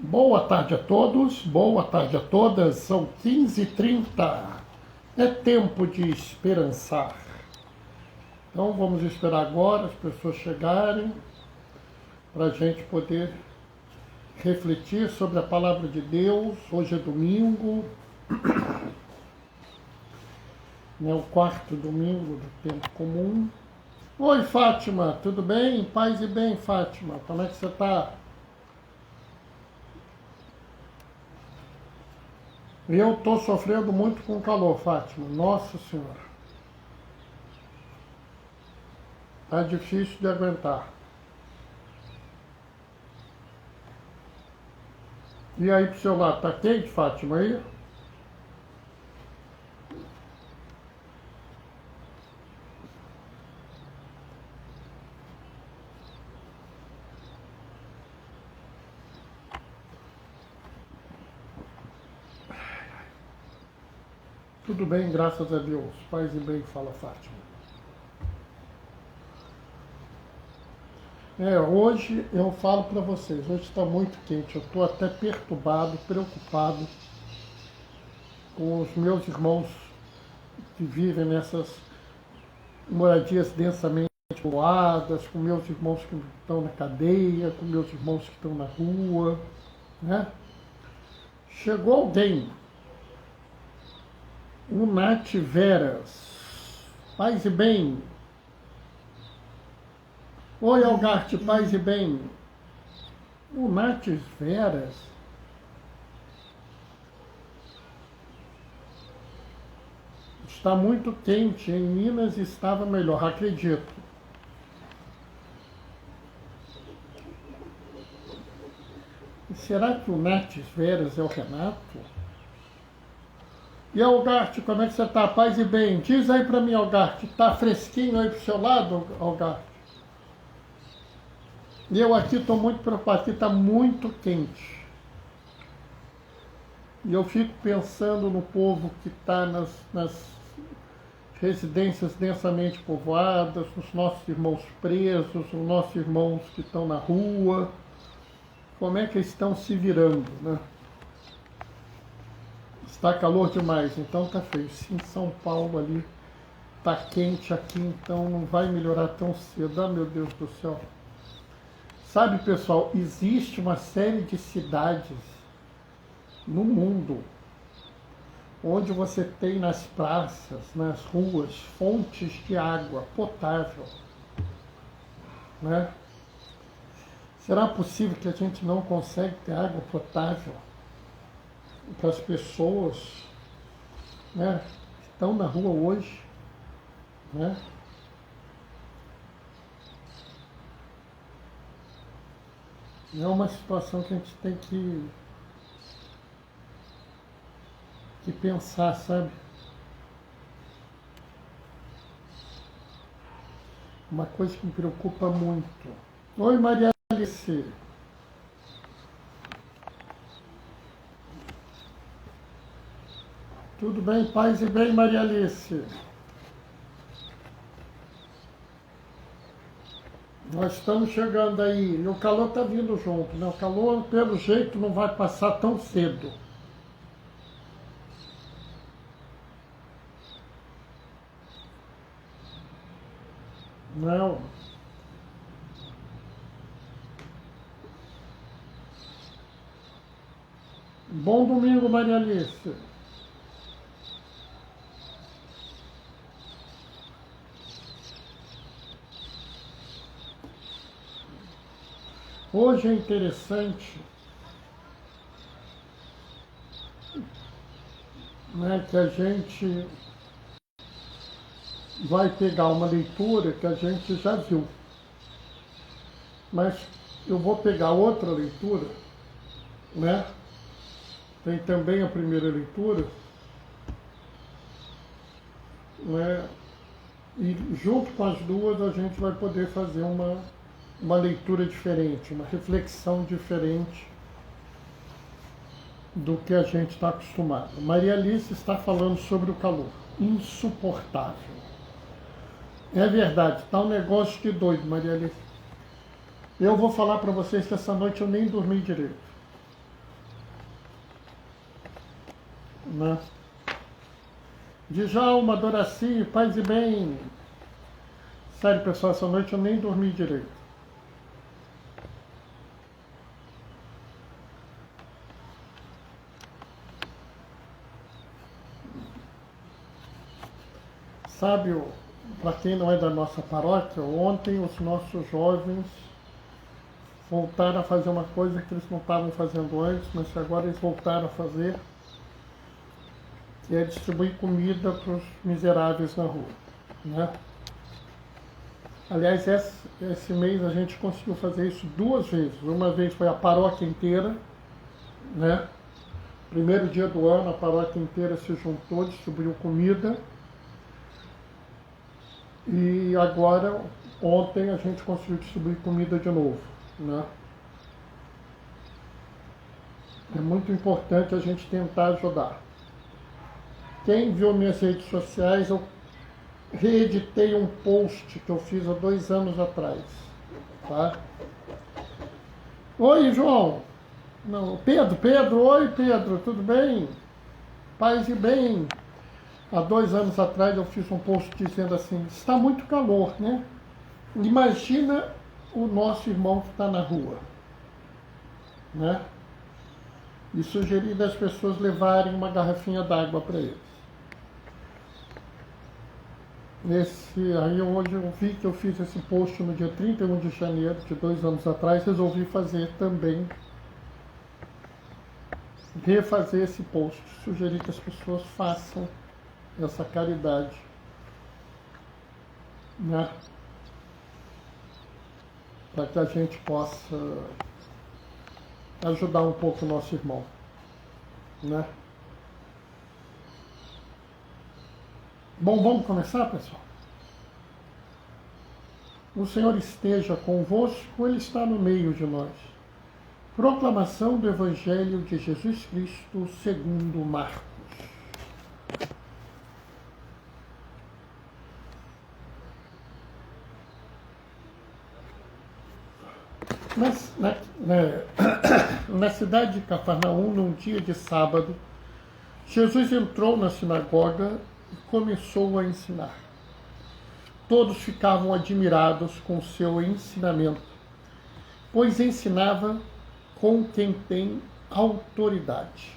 Boa tarde a todos, boa tarde a todas, são 15h30, é tempo de esperançar. Então vamos esperar agora as pessoas chegarem para a gente poder refletir sobre a palavra de Deus. Hoje é domingo, é o quarto domingo do tempo comum. Oi Fátima, tudo bem? Paz e bem, Fátima, como é que você está? Eu estou sofrendo muito com calor, Fátima. Nossa Senhora. Está difícil de aguentar. E aí pro seu lado, tá quente, Fátima, aí? Tudo bem, graças a Deus. Paz e bem, fala Fátima. Hoje eu falo para vocês, hoje está muito quente, eu estou até perturbado, preocupado com os meus irmãos que vivem nessas moradias densamente povoadas, com meus irmãos que estão na cadeia, com meus irmãos que estão na rua, né? Chegou alguém, o Nath Veras, paz e bem. Oi, Algarte, paz e bem. O Nath Veras está muito quente, em Minas estava melhor, acredito. E será que o Nath Veras é o Renato? E Algarte, como é que você está? Paz e bem. Diz aí para mim, Algarte, está fresquinho aí pro seu lado, Algarte? E eu aqui estou muito preocupado, aqui está muito quente. E eu fico pensando no povo que está nas residências densamente povoadas, nos nossos irmãos presos, os nossos irmãos que estão na rua. Como é que eles estão se virando, né? Está calor demais, então tá feio. Sim, São Paulo ali tá quente aqui, então não vai melhorar tão cedo. Ah, meu Deus do céu. Sabe, pessoal, existe uma série de cidades no mundo onde você tem nas praças, nas ruas, fontes de água potável, né? Será possível que a gente não consegue ter água potável para as pessoas, né, que estão na rua hoje, né? É uma situação que a gente tem que pensar, sabe? Uma coisa que me preocupa muito. Oi, Maria Alice. Tudo bem, paz e bem, Maria Alice? Nós estamos chegando aí, e o calor está vindo junto, né? O calor, pelo jeito, não vai passar tão cedo. Não. Bom domingo, Maria Alice. Hoje é interessante, né, que a gente vai pegar uma leitura que a gente já viu, mas eu vou pegar outra leitura, né? Tem também a primeira leitura, né? E junto com as duas a gente vai poder fazer uma leitura diferente, uma reflexão diferente do que a gente está acostumado. Maria Alice está falando sobre o calor, insuportável. É verdade, tá um negócio de doido, Maria Alice. Eu vou falar para vocês que essa noite eu nem dormi direito. né? Djalma, Doraci, paz e bem. Sério, pessoal, essa noite eu nem dormi direito. Sabe, para quem não é da nossa paróquia, ontem os nossos jovens voltaram a fazer uma coisa que eles não estavam fazendo antes, mas que agora eles voltaram a fazer, que é distribuir comida para os miseráveis na rua, né? Aliás, esse mês a gente conseguiu fazer isso 2 vezes. Uma vez foi a paróquia inteira, né? Primeiro dia do ano, a paróquia inteira se juntou, distribuiu comida. E agora, ontem, a gente conseguiu distribuir comida de novo, né? É muito importante a gente tentar ajudar. Quem viu minhas redes sociais, eu reeditei um post que eu fiz há 2 anos atrás, tá? Oi, João. Não, Pedro, oi, Pedro, tudo bem? Paz e bem. Há 2 anos atrás eu fiz um post dizendo assim, está muito calor, né? Imagina o nosso irmão que está na rua, né? E sugeri das pessoas levarem uma garrafinha d'água para eles. Aí hoje eu vi que eu fiz esse post no dia 31 de janeiro de 2 anos atrás, resolvi fazer também, refazer esse post, sugerir que as pessoas façam essa caridade, né? Para que a gente possa ajudar um pouco o nosso irmão, né? Bom, vamos começar, pessoal? O Senhor esteja convosco, Ele está no meio de nós. Proclamação do Evangelho de Jesus Cristo segundo Marcos. Na cidade de Cafarnaum, num dia de sábado, Jesus entrou na sinagoga e começou a ensinar. Todos ficavam admirados com seu ensinamento, pois ensinava com quem tem autoridade,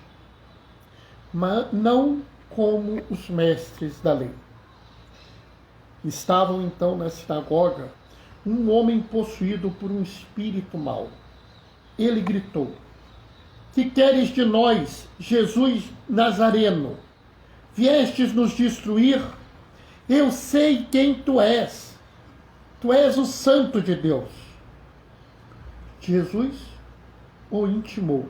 mas não como os mestres da lei. Estavam então na sinagoga um homem possuído por um espírito mau. Ele gritou: que queres de nós, Jesus Nazareno? Viestes nos destruir? Eu sei quem tu és. Tu és o Santo de Deus. Jesus o intimou: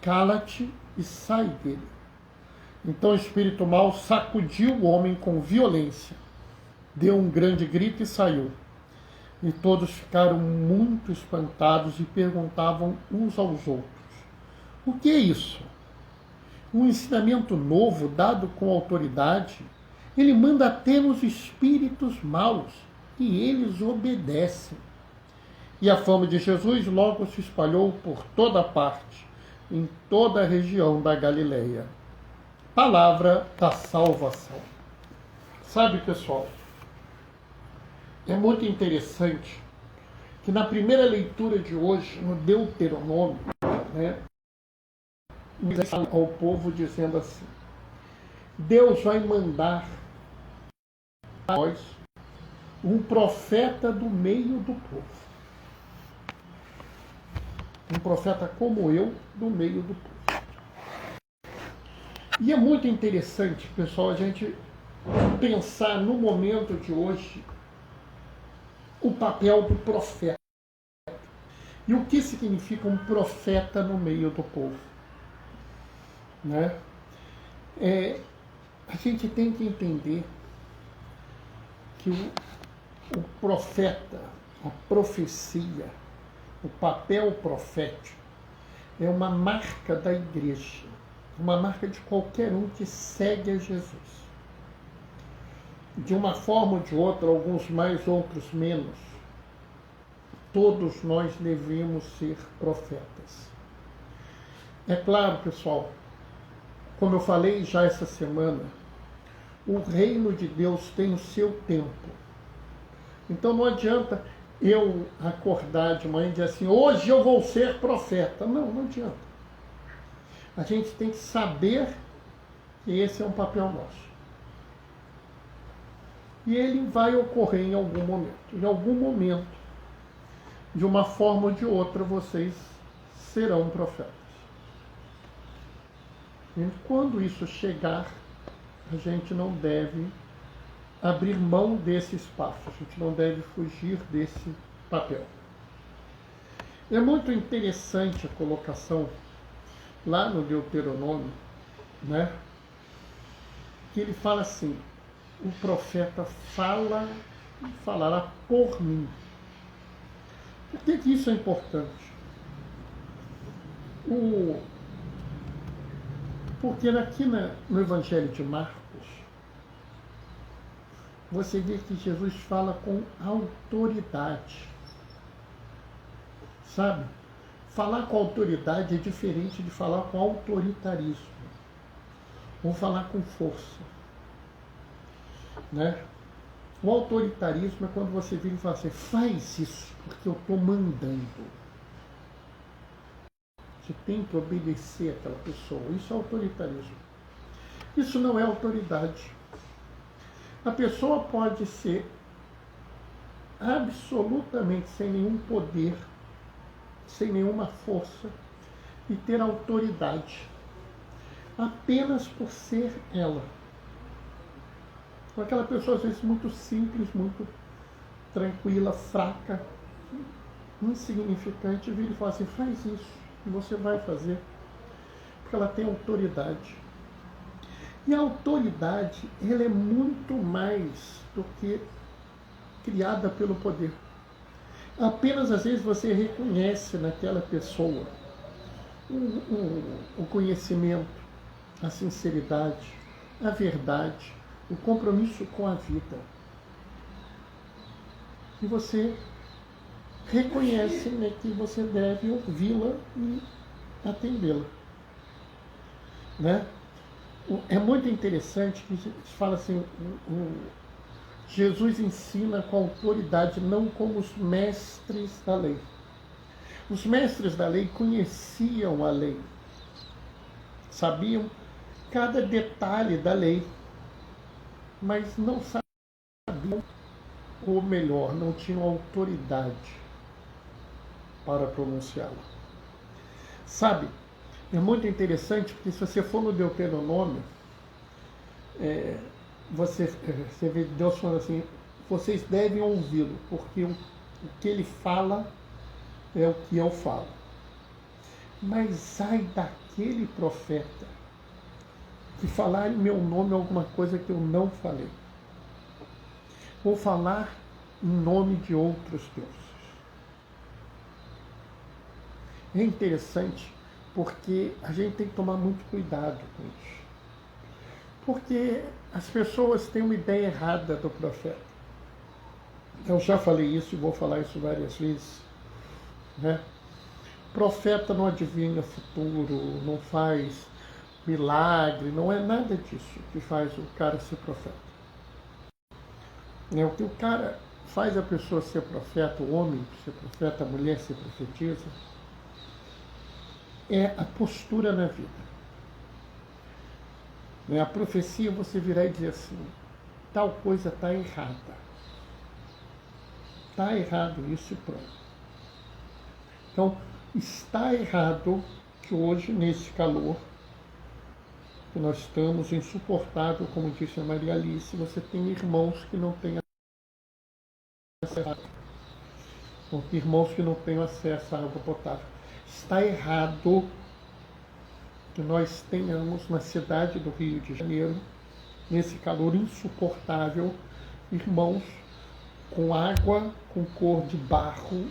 cala-te e sai dele. Então o espírito mau sacudiu o homem com violência, deu um grande grito e saiu. E todos ficaram muito espantados e perguntavam uns aos outros: o que é isso? Um ensinamento novo dado com autoridade? Ele manda até nos espíritos maus e eles obedecem. E a fama de Jesus logo se espalhou por toda parte, em toda a região da Galileia. Palavra da salvação. Sabe, pessoal, é muito interessante que na primeira leitura de hoje, no Deuteronômio, né, ao povo dizendo assim: Deus vai mandar a nós um profeta do meio do povo. Um profeta como eu, do meio do povo. E é muito interessante, pessoal, a gente pensar no momento de hoje o papel do profeta. E o que significa um profeta no meio do povo? Né? A gente tem que entender que o profeta, a profecia, o papel profético é uma marca da igreja, uma marca de qualquer um que segue a Jesus. De uma forma ou de outra, alguns mais, outros menos, todos nós devemos ser profetas. É claro, pessoal, Como eu falei já essa semana, o reino de Deus tem o seu tempo. Então não adianta eu acordar de manhã e dizer assim, hoje eu vou ser profeta. Não, não adianta. A gente tem que saber que esse é um papel nosso. E ele vai ocorrer em algum momento. Em algum momento, de uma forma ou de outra, vocês serão profetas. E quando isso chegar, a gente não deve abrir mão desse espaço, a gente não deve fugir desse papel. É muito interessante a colocação lá no Deuteronômio, né? Que ele fala assim, o profeta falará por mim. Por que isso é importante? Porque aqui no Evangelho de Marcos, você vê que Jesus fala com autoridade. Sabe? Falar com autoridade é diferente de falar com autoritarismo. Ou falar com força. Né? O autoritarismo é quando você vira e fala assim, faz isso, porque eu estou mandando. Você tem que obedecer aquela pessoa. Isso é autoritarismo. Isso não é autoridade. A pessoa pode ser absolutamente sem nenhum poder, sem nenhuma força, e ter autoridade, apenas por ser ela. Aquela pessoa, às vezes, muito simples, muito tranquila, fraca, insignificante, vira e fala assim, faz isso, e você vai fazer, porque ela tem autoridade. E a autoridade, ela é muito mais do que criada pelo poder. Apenas, às vezes, você reconhece naquela pessoa o conhecimento, a sinceridade, a verdade, o compromisso com a vida. E você reconhece, né, que você deve ouvi-la e atendê-la. Né? É muito interessante que se fala assim, Jesus ensina com autoridade, não como os mestres da lei. Os mestres da lei conheciam a lei, sabiam cada detalhe da lei, mas não sabiam, ou melhor, não tinham autoridade para pronunciá-la. Sabe, é muito interessante, porque se você for no Deuteronômio, você vê Deus falando assim, vocês devem ouvi-lo, porque o que ele fala é o que eu falo. Mas ai daquele profeta que falar em meu nome alguma coisa que eu não falei, ou falar em nome de outros deuses. É interessante porque a gente tem que tomar muito cuidado com isso. Porque as pessoas têm uma ideia errada do profeta. Eu já falei isso e vou falar isso várias vezes. Né? Profeta não adivinha futuro, não faz milagre, não é nada disso que faz o cara ser profeta. O que o cara faz a pessoa ser profeta, o homem ser profeta, a mulher ser profetisa, é a postura na vida. A profecia você virar e dizer assim, tal coisa está errada. Está errado isso e pronto. Então, está errado que hoje, nesse calor, que nós estamos, insuportável, como disse a Maria Alice, você tem irmãos que não têm acesso à água. Irmãos que não têm acesso à água potável. Está errado que nós tenhamos na cidade do Rio de Janeiro, nesse calor insuportável, irmãos com água com cor de barro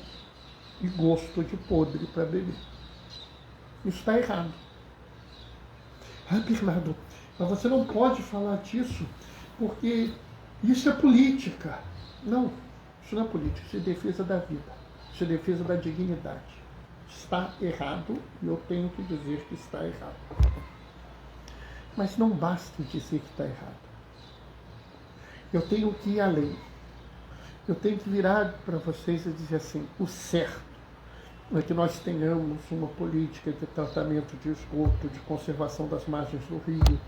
e gosto de podre para beber. Isso está errado. Ah, Bernardo, mas você não pode falar disso porque isso é política. Não, isso não é política, isso é defesa da vida, isso é defesa da dignidade. Está errado e eu tenho que dizer que está errado. Mas não basta dizer que está errado. Eu tenho que ir além. Eu tenho que virar para vocês e dizer assim, o certo é que nós tenhamos uma política de tratamento de esgoto, de conservação das margens do rio,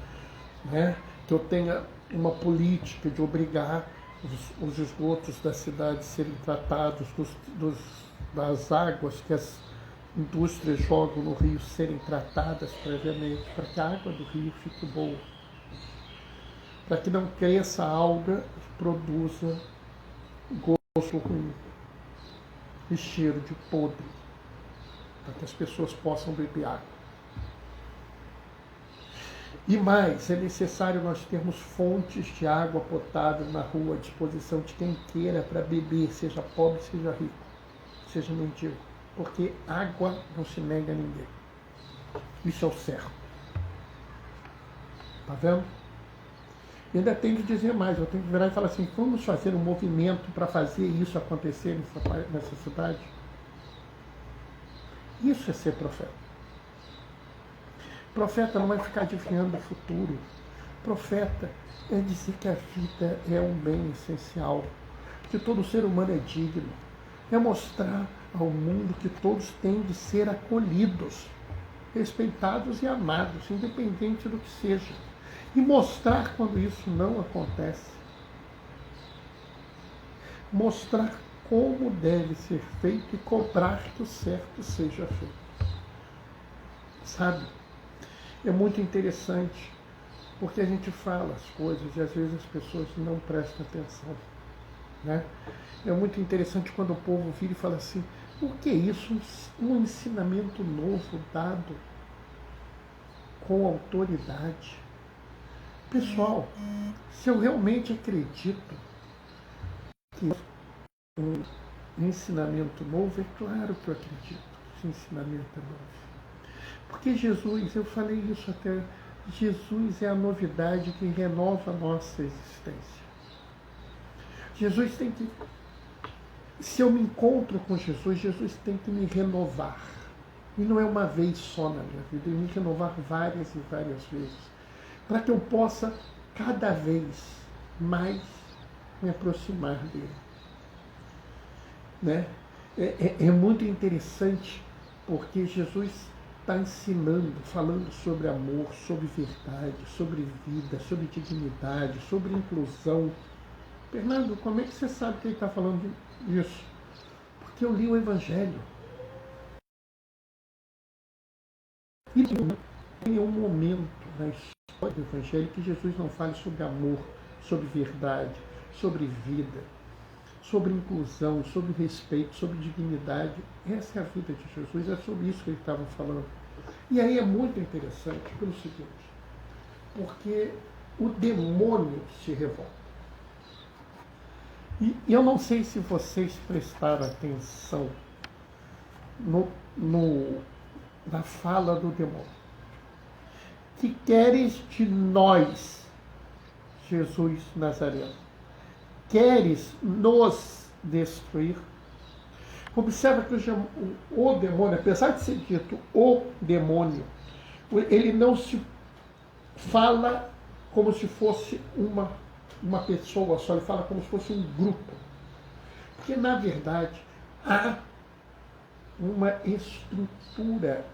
né? Que eu tenha uma política de obrigar os esgotos da cidade a serem tratados, das águas que as indústrias jogam no rio serem tratadas previamente, para que a água do rio fique boa, para que não cresça alga que produza gosto ruim e cheiro de podre, para que as pessoas possam beber água. E mais, é necessário nós termos fontes de água potável na rua à disposição de quem queira para beber, seja pobre, seja rico, seja mendigo, porque água não se nega a ninguém. Isso é o certo. Tá vendo? E ainda tenho que dizer mais, eu tenho que virar e falar assim, vamos fazer um movimento para fazer isso acontecer nessa cidade? Isso é ser profeta. Profeta não é ficar adivinhando o futuro. Profeta é dizer que a vida é um bem essencial, que todo ser humano é digno. É mostrar ao mundo que todos têm de ser acolhidos, respeitados e amados, independente do que seja. E mostrar quando isso não acontece. Mostrar como deve ser feito e cobrar que o certo seja feito. Sabe? É muito interessante, porque a gente fala as coisas e às vezes as pessoas não prestam atenção. Né? É muito interessante quando o povo vira e fala assim, o que é isso? Um ensinamento novo dado com autoridade. Pessoal, se eu realmente acredito que um ensinamento novo, é claro que eu acredito que esse ensinamento é novo. Porque Jesus, eu falei isso até, Jesus é a novidade que renova a nossa existência. Jesus tem que, se eu me encontro com Jesus, Jesus tem que me renovar. E não é uma vez só na minha vida, ele me renovar várias e várias vezes. Para que eu possa cada vez mais me aproximar dele. Né? É muito interessante porque Jesus está ensinando, falando sobre amor, sobre verdade, sobre vida, sobre dignidade, sobre inclusão. Fernando, como é que você sabe que ele está falando disso? Porque eu li o Evangelho. E não tem nenhum momento na história do Evangelho que Jesus não fale sobre amor, sobre verdade, sobre vida, sobre inclusão, sobre respeito, sobre dignidade. Essa é a vida de Jesus, é sobre isso que ele estava falando. E aí é muito interessante pelo seguinte, porque o demônio se revolta. E eu não sei se vocês prestaram atenção na fala do demônio. Que queres de nós, Jesus Nazareno? Queres nos destruir? Observa que o demônio, apesar de ser dito o demônio, ele não se fala como se fosse uma pessoa só, ele fala como se fosse um grupo. Porque, na verdade, há uma estrutura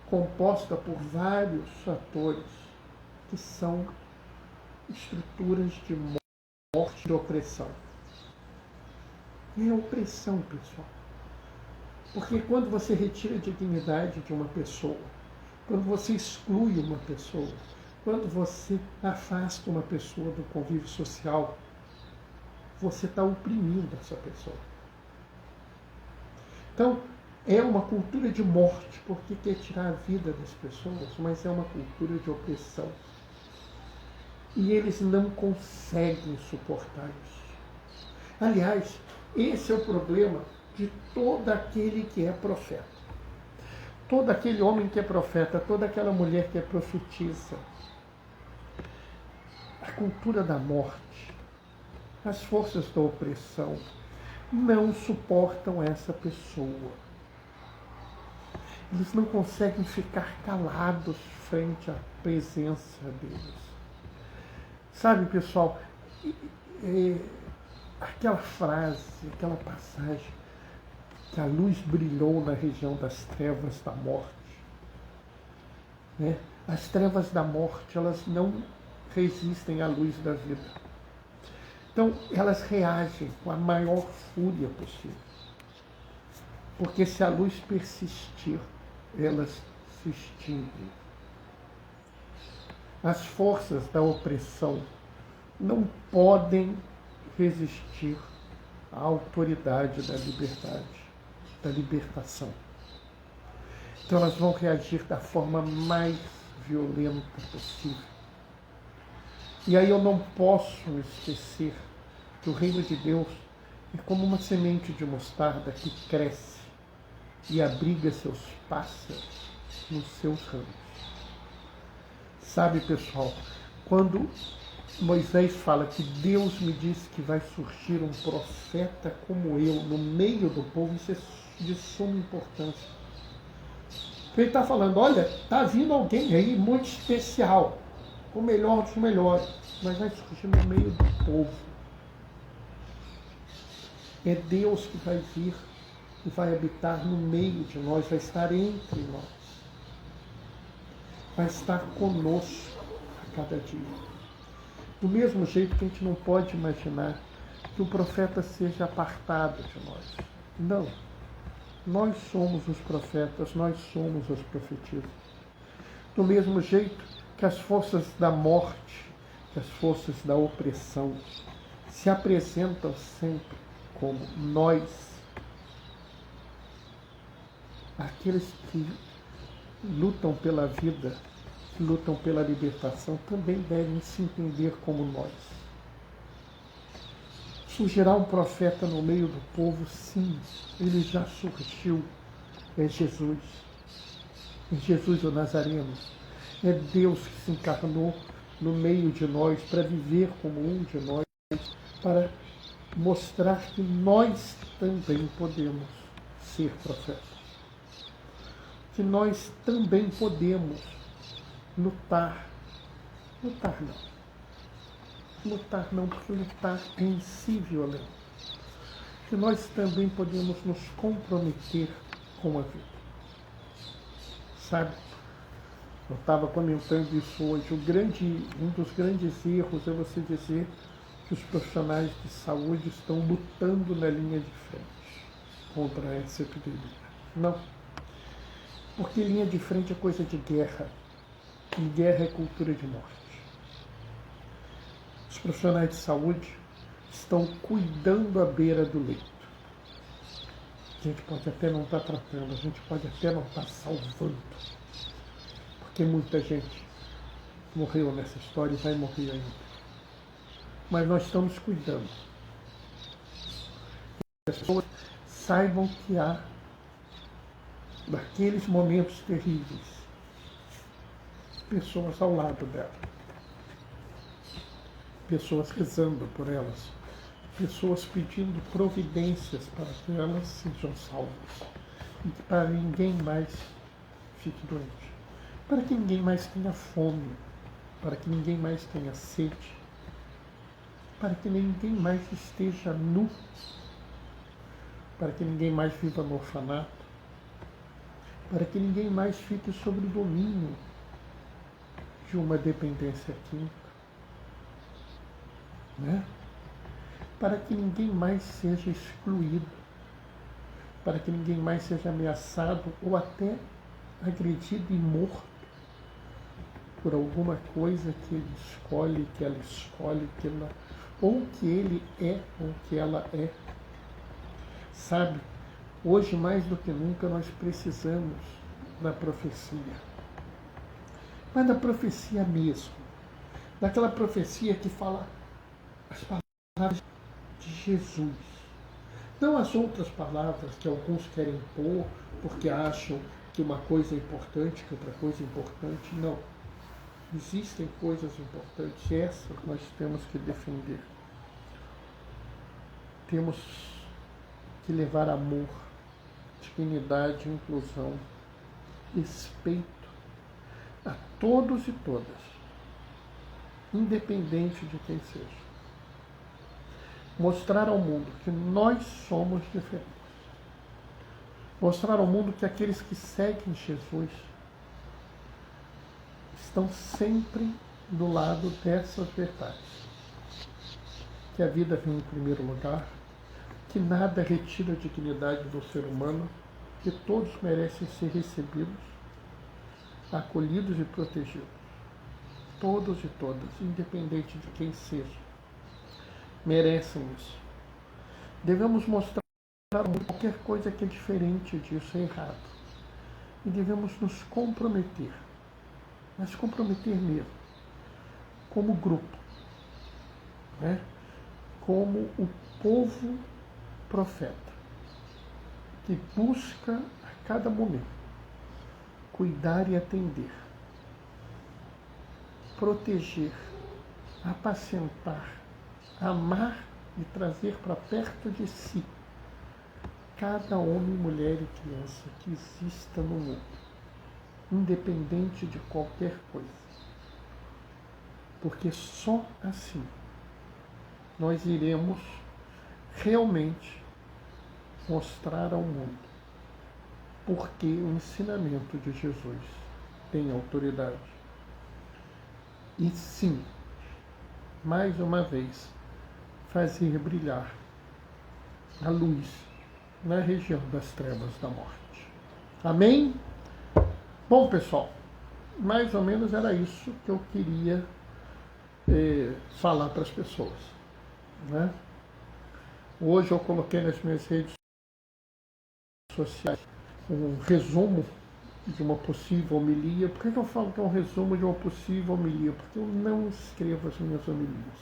composta por vários fatores que são estruturas de morte e de opressão. É opressão, pessoal. Porque quando você retira a dignidade de uma pessoa, quando você exclui uma pessoa, quando você afasta uma pessoa do convívio social, você está oprimindo essa pessoa. Então, é uma cultura de morte, porque quer tirar a vida das pessoas, mas é uma cultura de opressão. E eles não conseguem suportar isso. Aliás, esse é o problema de todo aquele que é profeta. Todo aquele homem que é profeta, toda aquela mulher que é profetisa. A cultura da morte, as forças da opressão não suportam essa pessoa. Eles não conseguem ficar calados frente à presença deles. Sabe, pessoal, aquela frase, aquela passagem, que a luz brilhou na região das trevas da morte. Né? As trevas da morte, elas não resistem à luz da vida. Então, elas reagem com a maior fúria possível. Porque se a luz persistir, elas se extinguem. As forças da opressão não podem resistir à autoridade da liberdade, da libertação. Então elas vão reagir da forma mais violenta possível. E aí eu não posso esquecer que o reino de Deus é como uma semente de mostarda que cresce e abriga seus pássaros nos seus ramos. Sabe, pessoal, quando Moisés fala que Deus me disse que vai surgir um profeta como eu no meio do povo, isso é de suma importância. Ele está falando, olha, está vindo alguém aí muito especial, o melhor dos melhores, mas vai surgir no meio do povo. É Deus que vai vir e vai habitar no meio de nós, vai estar entre nós, vai estar conosco a cada dia. Do mesmo jeito que a gente não pode imaginar que o profeta seja apartado de nós. Não. Nós somos os profetas, nós somos os profetisas. Do mesmo jeito que as forças da morte, que as forças da opressão se apresentam sempre como nós, aqueles que lutam pela vida, que lutam pela libertação, também devem se entender como nós. Surgirá um profeta no meio do povo? Sim, ele já surgiu. É Jesus. É Jesus o Nazareno. É Deus que se encarnou no meio de nós para viver como um de nós, para mostrar que nós também podemos ser profetas. Que nós também podemos lutar. Lutar não. Lutar não, porque lutar é em si violento. Que nós também podemos nos comprometer com a vida. Sabe? Eu estava comentando isso hoje. Um dos grandes erros é você dizer que os profissionais de saúde estão lutando na linha de frente contra essa epidemia. Não. Porque linha de frente é coisa de guerra. E guerra é cultura de morte. Os profissionais de saúde estão cuidando à beira do leito. A gente pode até não estar tratando, a gente pode até não estar salvando. Porque muita gente morreu nessa história e vai morrer ainda. Mas nós estamos cuidando. Que as pessoas saibam que há, naqueles momentos terríveis, pessoas ao lado dela. Pessoas rezando por elas, pessoas pedindo providências para que elas sejam salvas e que para ninguém mais fique doente, para que ninguém mais tenha fome, para que ninguém mais tenha sede, para que ninguém mais esteja nu, para que ninguém mais viva no orfanato, para que ninguém mais fique sob o domínio de uma dependência química. Né? Para que ninguém mais seja excluído, para que ninguém mais seja ameaçado ou até agredido e morto por alguma coisa que ele escolhe, que ela escolhe, ou que ele é, ou que ela é. Sabe, hoje mais do que nunca nós precisamos da profecia. Mas da profecia mesmo, daquela profecia que fala as palavras de Jesus. Não as outras palavras que alguns querem pôr porque acham que uma coisa é importante, que outra coisa é importante. Não. Existem coisas importantes, essas nós temos que defender. Temos que levar amor, dignidade e inclusão respeito a todos e todas, independente de quem seja. Mostrar ao mundo que nós somos diferentes. Mostrar ao mundo que aqueles que seguem Jesus estão sempre do lado dessas verdades. Que a vida vem em primeiro lugar, que nada retira a dignidade do ser humano, que todos merecem ser recebidos, acolhidos e protegidos. Todos e todas, independente de quem seja, merecem isso. Devemos mostrar que qualquer coisa que é diferente disso é errado. E devemos nos comprometer, mas comprometer mesmo, como grupo, né? Como o povo profeta, que busca a cada momento cuidar e atender, proteger, apacentar, amar e trazer para perto de si cada homem, mulher e criança que exista no mundo, independente de qualquer coisa. Porque só assim nós iremos realmente mostrar ao mundo porque o ensinamento de Jesus tem autoridade. E sim, mais uma vez, fazer brilhar a luz na região das trevas da morte. Amém? Bom, pessoal, mais ou menos era isso que eu queria falar para as pessoas, né? Hoje eu coloquei nas minhas redes sociais um resumo de uma possível homilia. Por que eu falo que é um resumo de uma possível homilia? Porque eu não escrevo as minhas homilias.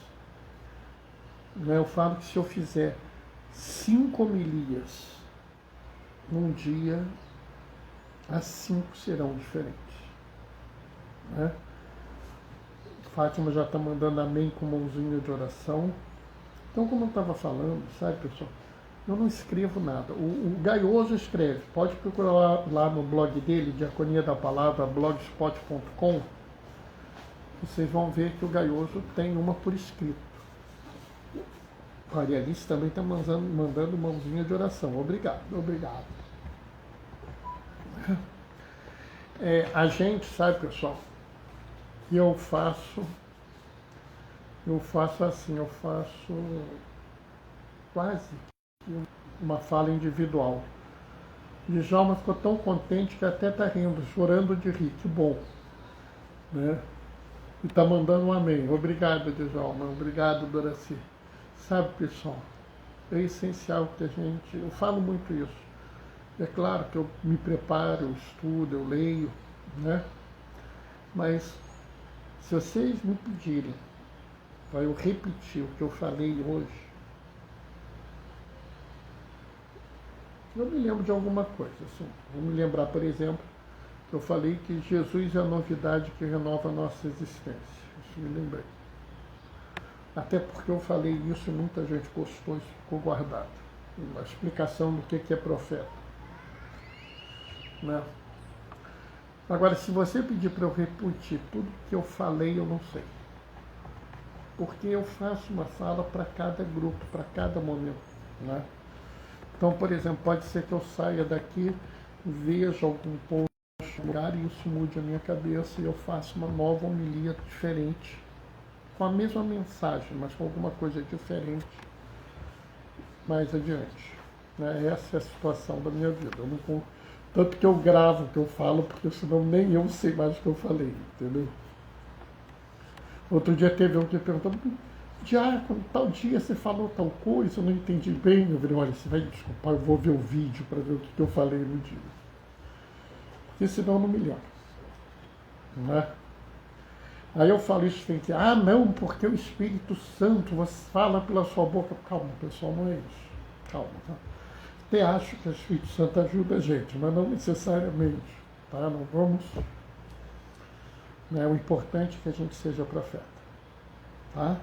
Eu falo que se eu fizer 5 homilias num dia, as 5 serão diferentes, né? Fátima já está mandando amém com mãozinha de oração. Então, como eu estava falando, sabe, pessoal, eu não escrevo nada. O Gaioso escreve. Pode procurar lá no blog dele, Diaconia da Palavra, blogspot.com. Vocês vão ver que o Gaioso tem uma por escrito. A Arialice também está mandando mãozinha de oração. Obrigado, obrigado. A gente, sabe, pessoal, que eu faço assim, eu faço quase uma fala individual. Djalma ficou tão contente que até está rindo, chorando de rir, que bom, né? E está mandando um amém. Obrigado, Djalma, obrigado, Doraci. Sabe, pessoal, é essencial que a gente... Eu falo muito isso. É claro que eu me preparo, eu estudo, eu leio, né? Mas se vocês me pedirem para eu repetir o que eu falei hoje, eu me lembro de alguma coisa. Assim. Vou me lembrar, por exemplo, que eu falei que Jesus é a novidade que renova a nossa existência. Isso me lembrei. Até porque eu falei isso e muita gente gostou, isso ficou guardado. Uma explicação do que é profeta. Né? Agora, se você pedir para eu repetir tudo que eu falei, eu não sei. Porque eu faço uma fala para cada grupo, para cada momento. Né? Então, por exemplo, pode ser que eu saia daqui, veja algum post no lugar e isso mude a minha cabeça e eu faço uma nova homilia diferente, com a mesma mensagem, mas com alguma coisa diferente mais adiante. Né? Essa é a situação da minha vida. Eu não, tanto que eu gravo o que eu falo, porque senão nem eu sei mais o que eu falei, entendeu? Outro dia teve um que perguntou, Diácono, tal dia você falou tal coisa, eu não entendi bem. Eu falei, olha, você vai desculpar, eu vou ver o vídeo para ver o que eu falei no dia. Porque senão eu não me lembro. Né? Aí eu falo isso, tem que, não, porque o Espírito Santo, você fala pela sua boca. Calma, pessoal, não é isso. Calma, tá? Até acho que o Espírito Santo ajuda a gente, mas não necessariamente. Tá? Não vamos... O importante é que a gente seja profeta. Tá?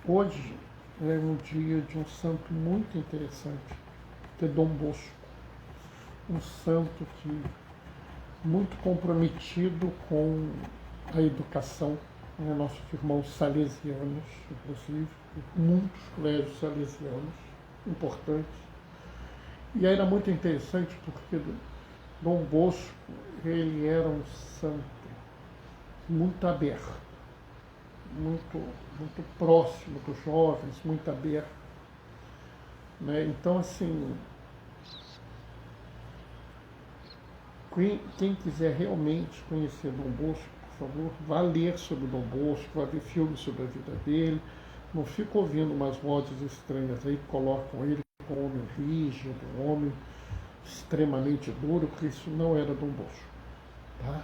Hoje é um dia de um santo muito interessante, que é Dom Bosco. um santo que muito comprometido com a educação, né? Nossos irmãos salesianos, inclusive, muitos colégios salesianos importantes. E aí era muito interessante porque Dom Bosco, ele era um santo muito aberto, muito próximo dos jovens, muito aberto, né? Então, assim, quem quiser realmente conhecer Dom Bosco, por favor, vá ler sobre Dom Bosco, vá ver filmes sobre a vida dele, não fica ouvindo umas vozes estranhas aí que colocam ele como um homem rígido, um homem extremamente duro, porque isso não era Dom Bosco, tá?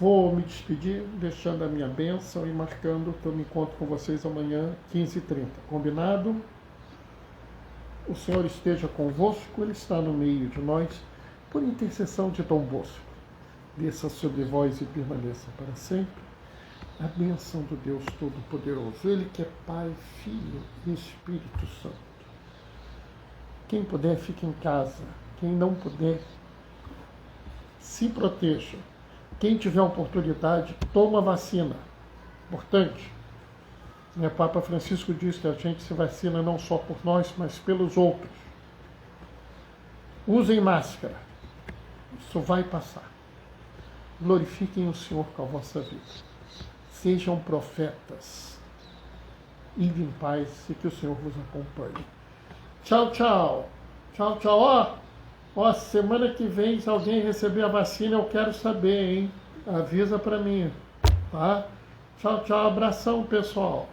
Vou me despedir, deixando a minha bênção e marcando que eu me encontro com vocês amanhã, 15h30. Combinado? O Senhor esteja convosco, Ele está no meio de nós, por intercessão de Dom Bosco. Desça sobre vós e permaneça para sempre a bênção do Deus Todo-Poderoso, Ele que é Pai, Filho e Espírito Santo. Quem puder, fique em casa. Quem não puder, se proteja. Quem tiver oportunidade, toma vacina. Importante. O Papa Francisco diz que a gente se vacina não só por nós, mas pelos outros. Usem máscara. Isso vai passar. Glorifiquem o Senhor com a vossa vida. Sejam profetas. Ide em paz e que o Senhor vos acompanhe. Tchau, tchau. Tchau, tchau. Ó, semana que vem, se alguém receber a vacina, eu quero saber, hein? Avisa pra mim, tá? Tchau, tchau. Abração, pessoal.